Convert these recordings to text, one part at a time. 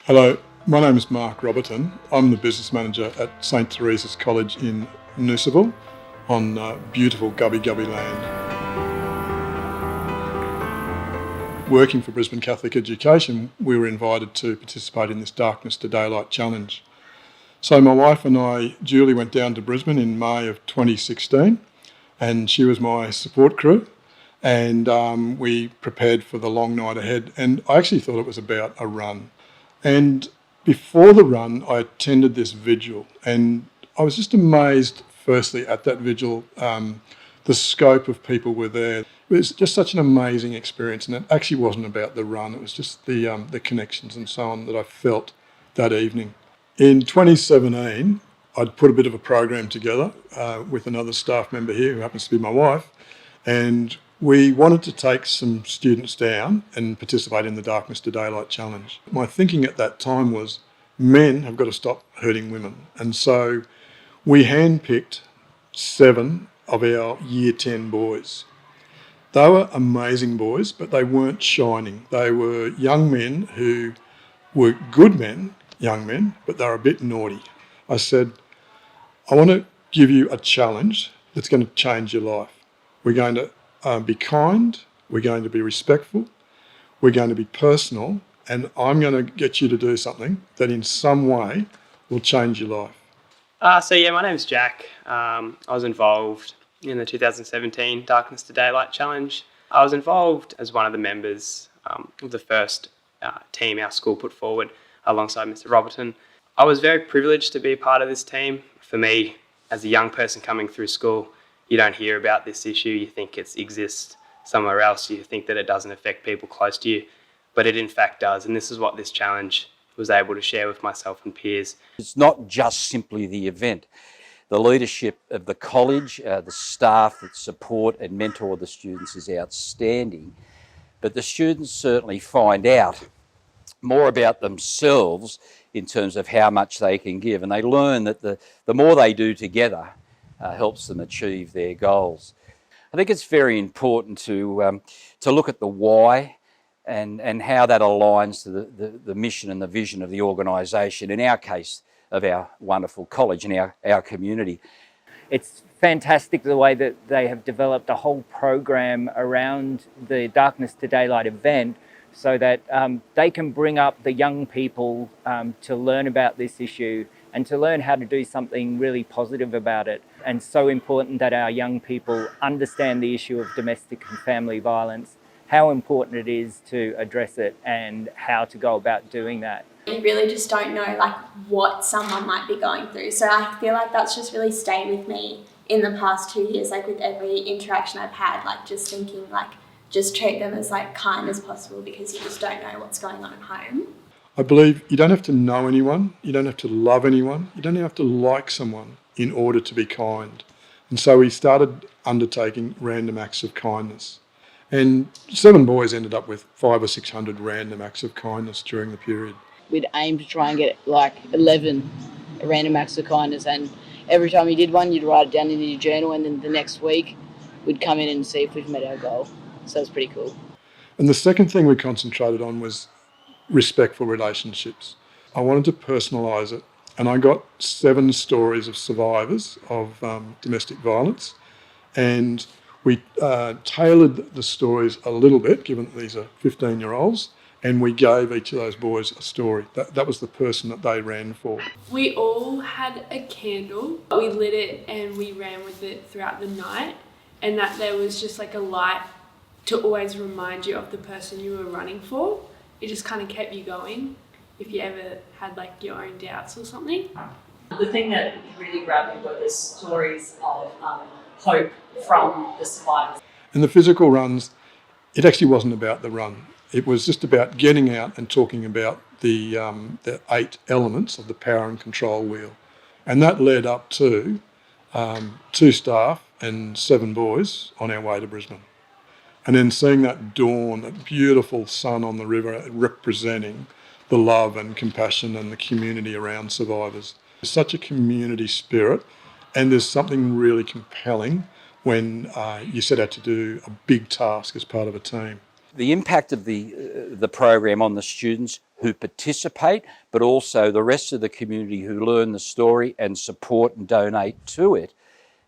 Hello, my name is Mark Roberton. I'm the business manager at St Teresa's College in Noosaville on beautiful Gubby Gubby land. Working for Brisbane Catholic Education, we were invited to participate in this Darkness to Daylight challenge. So my wife and I, Julie, went down to Brisbane in May of 2016, and she was my support crew, and we prepared for the long night ahead. And I actually thought it was about a run. And before the run, I attended this vigil, and I was just amazed, firstly, at that vigil, the scope of people were there. It was just such an amazing experience, and it actually wasn't about the run. It was just the connections and so on that I felt that evening. In 2017, I'd put a bit of a program together with another staff member here who happens to be my wife, and we wanted to take some students down and participate in the Darkness to Daylight challenge. My thinking at that time was men have got to stop hurting women. And so we handpicked 7 of our Year 10 boys. They were amazing boys, but they weren't shining. They were young men who were good men, young men, but they were a bit naughty. I said, I want to give you a challenge that's going to change your life. We're going to be kind, we're going to be respectful, we're going to be personal, and I'm going to get you to do something that in some way will change your life. My name's Jack. I was involved in the 2017 Darkness to Daylight Challenge. I was involved as one of the members of the first team our school put forward alongside Mr. Roberton. I was very privileged to be a part of this team. For me, as a young person coming through school, you don't hear about this issue, you think it exists somewhere else, you think that it doesn't affect people close to you, but it in fact does, and this is what this challenge was able to share with myself and peers. It's not just simply the event. The leadership of the college, the staff that support and mentor the students is outstanding, but the students certainly find out more about themselves in terms of how much they can give, and they learn that the more they do together, helps them achieve their goals. I think it's very important to look at the why and how that aligns to the mission and the vision of the organisation, in our case, of our wonderful college and our community. It's fantastic the way that they have developed a whole program around the Darkness to Daylight event so that they can bring up the young people to learn about this issue and to learn how to do something really positive about it. And so important that our young people understand the issue of domestic and family violence, how important it is to address it and how to go about doing that. You really just don't know what someone might be going through. So I feel like that's just really stayed with me in the past 2 years, with every interaction I've had, just thinking just treat them as kind as possible because you just don't know what's going on at home. I believe you don't have to know anyone, you don't have to love anyone, you don't even have to like someone in order to be kind. And so we started undertaking random acts of kindness. And 7 boys ended up with 500 or 600 random acts of kindness during the period. We'd aim to try and get 11 random acts of kindness, and every time you did one, you'd write it down in your journal, and then the next week we'd come in and see if we've met our goal. So it's pretty cool. And the second thing we concentrated on was respectful relationships. I wanted to personalise it, and I got 7 stories of survivors of domestic violence, and we tailored the stories a little bit, given that these are 15-year-olds, and we gave each of those boys a story. That was the person that they ran for. We all had a candle. We lit it and we ran with it throughout the night, and that there was just a light to always remind you of the person you were running for. It just kind of kept you going if you ever had your own doubts or something. The thing that really grabbed me were the stories of hope from the survivors. And the physical runs, it actually wasn't about the run. It was just about getting out and talking about the 8 elements of the power and control wheel. And that led up to 2 staff and 7 boys on our way to Brisbane. And then seeing that dawn, that beautiful sun on the river representing the love and compassion and the community around survivors. There's such a community spirit, and there's something really compelling when you set out to do a big task as part of a team. The impact of the program on the students who participate, but also the rest of the community who learn the story and support and donate to it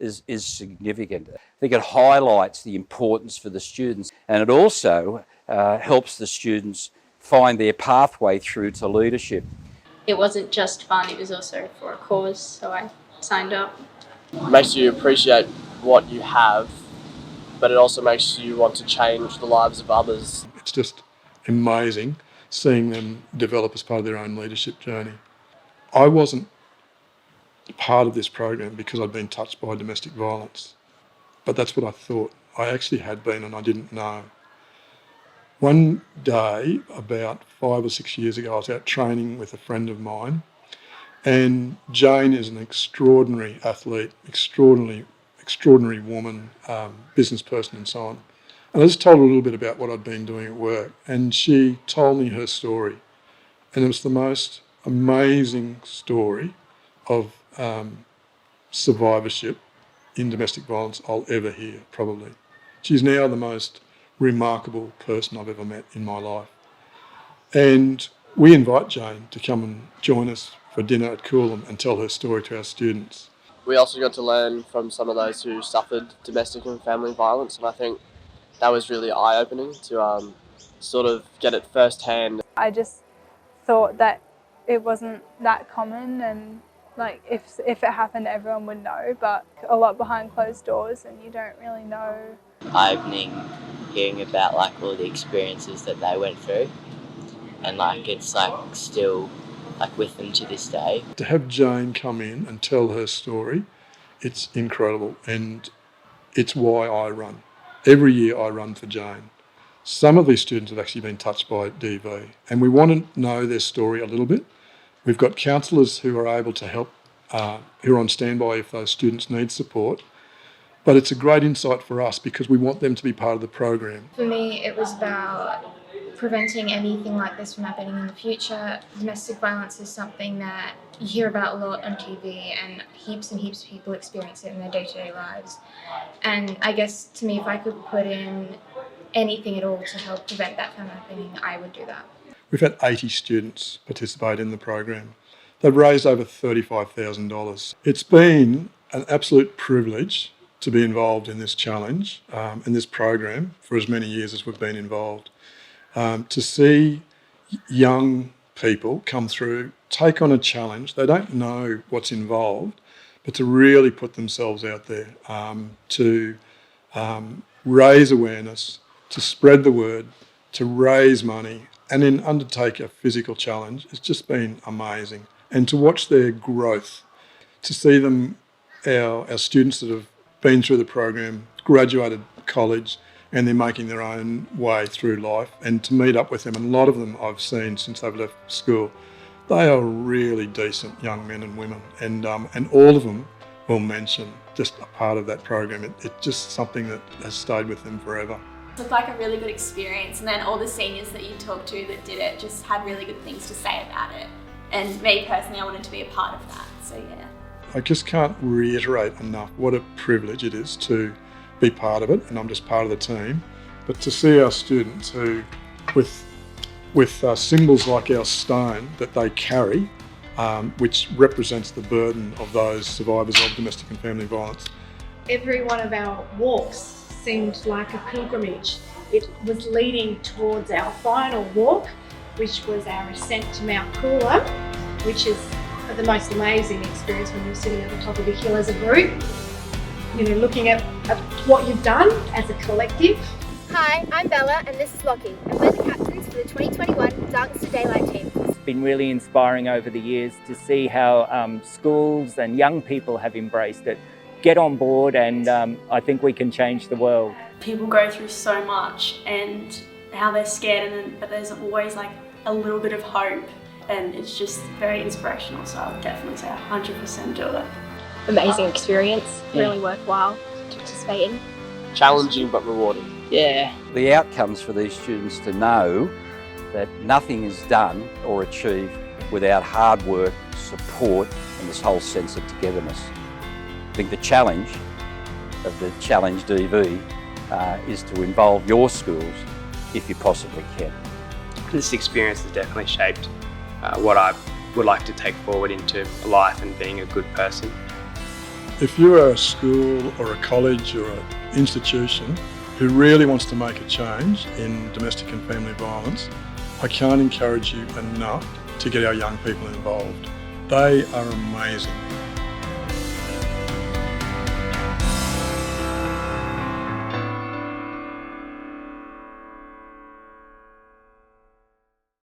is significant. I think it highlights the importance for the students, and it also helps the students find their pathway through to leadership. It wasn't just fun, it was also for a cause, so I signed up. It makes you appreciate what you have, but it also makes you want to change the lives of others. It's just amazing seeing them develop as part of their own leadership journey. I wasn't part of this program because I'd been touched by domestic violence, but that's what I thought. I actually had been and I didn't know. One day, about 5 or 6 years ago, I was out training with a friend of mine, and Jane is an extraordinary athlete, extraordinary woman, business person and so on. And I just told her a little bit about what I'd been doing at work, and she told me her story. And it was the most amazing story of survivorship in domestic violence I'll ever hear, probably. She's now the most remarkable person I've ever met in my life. And we invite Jane to come and join us for dinner at Coolum and tell her story to our students. We also got to learn from some of those who suffered domestic and family violence, and I think that was really eye-opening to sort of get it firsthand. I just thought that it wasn't that common, and like if it happened everyone would know, but a lot behind closed doors and you don't really know. Eye-opening hearing about like all the experiences that they went through, and like it's like still like with them to this day. To have Jane come in and tell her story, it's incredible, and it's why I run. Every year I run for Jane. Some of these students have actually been touched by DV, and we want to know their story a little bit. We've got counsellors who are able to help, who are on standby if those students need support. But it's a great insight for us because we want them to be part of the program. For me, it was about preventing anything like this from happening in the future. Domestic violence is something that you hear about a lot on TV, and heaps of people experience it in their day-to-day lives. And I guess to me, if I could put in anything at all to help prevent that from happening, I would do that. We've had 80 students participate in the program. They've raised over $35,000. It's been an absolute privilege to be involved in this challenge, in this program, for as many years as we've been involved. To see young people come through, take on a challenge, they don't know what's involved, but to really put themselves out there, to raise awareness, to spread the word, to raise money, and then undertake a physical challenge, it's just been amazing. And to watch their growth, to see them, our students that have been through the program, graduated college, and they're making their own way through life, and to meet up with them, and a lot of them I've seen since they've left school, they are really decent young men and women, and all of them will mention just a part of that program. It's just something that has stayed with them forever. It looked like a really good experience, and then all the seniors that you talked to that did it just had really good things to say about it. And me personally, I wanted to be a part of that, so yeah. I just can't reiterate enough what a privilege it is to be part of it, and I'm just part of the team. But to see our students who, with symbols like our stone that they carry, which represents the burden of those survivors of domestic and family violence. Every one of our walks seemed like a pilgrimage. It was leading towards our final walk, which was our ascent to Mount Coolum, which is the most amazing experience when you're sitting at the top of the hill as a group, you know, looking at what you've done as a collective. Hi, I'm Bella and this is Lockie, and we're the captains for the 2021 Darkness to Daylight team. It's been really inspiring over the years to see how schools and young people have embraced it. Get on board, and I think we can change the world. People go through so much and how they're scared, but there's always like a little bit of hope, and it's just very inspirational, so I would definitely say 100% do it. Amazing experience, really worthwhile to participate in. Challenging but rewarding. Yeah. The outcomes for these students to know that nothing is done or achieved without hard work, support, and this whole sense of togetherness. I think the challenge of the Challenge DV is to involve your schools if you possibly can. this experience has definitely shaped what I would like to take forward into life and being a good person. If you are a school or a college or an institution who really wants to make a change in domestic and family violence, I can't encourage you enough to get our young people involved. They are amazing.